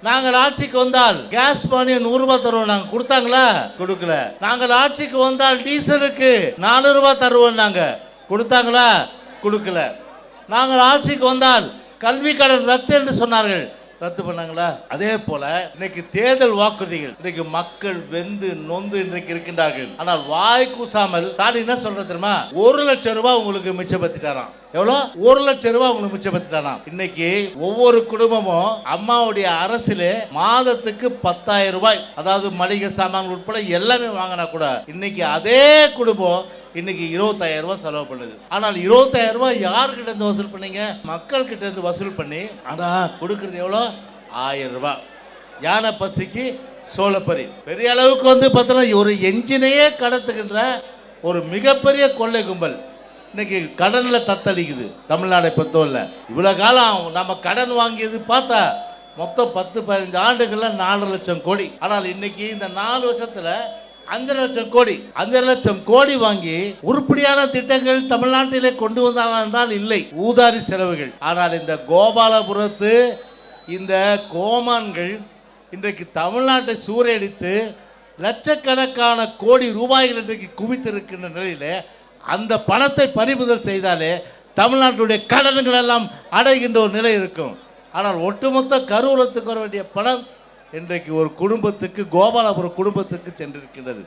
நாங்கள் ஆட்சிக்கு வந்தால் கேஸ் மானியம் 100 ரூபாய் தருவோம். நாங்க கொடுத்தாங்களா? கொடுக்கல. நாங்கள் ஆட்சிக்கு வந்தால் டீசலுக்கு 4 ரூபாய் தருவோம். நாங்க கொடுத்தாங்களா? கொடுக்கல. நாங்கள் ஆட்சிக்கு வந்தால் கல்வி கடன் ரத்து என்று சொன்னார்கள், ரத்து பண்ணாங்களா? அதே போல இன்னைக்கு தேர்தல் வாக்குறுதிகள், இன்னைக்கு மக்கள் வெந்து நொந்து இன்றைக்கு இருக்கின்றார்கள். ஆனால் வாய் கூசாமல் தான் என்ன சொல்ற தெரியுமா? 1 லட்சம் ரூபாய் உங்களுக்கு மிச்சப்படுத்திட்டாராம். எவ்வளோ? 1 லட்சம் ரூபாய் உங்களுக்கு மிச்சப்படுத்திட்டாராம். இன்னைக்கு ஒவ்வொரு குடும்பமும் அம்மாவுடைய அரசிலே மாதத்துக்கு 10,000 ரூபாய், அதாவது மளிகை சாமான் உட்பட எல்லாமே வாங்கினா கூட இன்னைக்கு அதே குடும்பம் இன்னைக்கு 25,000 ரூபாய் செலவு பண்ணுது. ஆனால் 25,000 ரூபாய் யார்கிட்ட இருந்து வசூல் பண்ணீங்க? மக்கள் கிட்ட இருந்து வசூல் பண்ணி, ஆனா கொடுக்கறது எவ்வளோ? 1000 ரூபாய். யானை பசிக்கு சோளப்பரி. பெரிய அளவுக்கு பார்த்தோன்னா ஒரு என்ஜினையே கடத்துகின்ற ஒரு மிகப்பெரிய கொள்ளை கும்பல் இன்னைக்கு கடனில் தத்தளிக்குது தமிழ்நாடை பொறுத்தவரை. இவ்வளோ காலம் நம்ம கடன் வாங்கியது பார்த்தா மொத்தம் 10-15 ஆண்டுகள்ல 4 லட்சம் கோடி. ஆனால் இன்னைக்கு இந்த 4 வருஷத்துல 5 லட்சம் கோடி, 5 லட்சம் கோடி வாங்கி உருப்படியான திட்டங்கள் தமிழ்நாட்டிலே கொண்டு வந்தார்கள் என்றால் இல்லை, ஊதாரி செலவுகள். ஆனால் இந்த கோபாலபுரத்து இந்த கோமான்கள் இன்றைக்கு தமிழ்நாட்டை சூறையடித்து லட்சக்கணக்கான கோடி ரூபாய்கள் இன்றைக்கு குவித்திருக்கின்ற நிலையில அந்த பணத்தை பறிமுதல் செய்தாலே தமிழ்நாட்டுடைய கடன்கள் எல்லாம் அடைகின்ற ஒரு நிலை இருக்கும். ஆனால் ஒட்டுமொத்த கருவூலத்துக்கு வர வேண்டிய பணம் இன்றைக்கு ஒரு குடும்பத்துக்கு, கோபாலபுரம் குடும்பத்துக்கு சென்றிருக்கின்றது.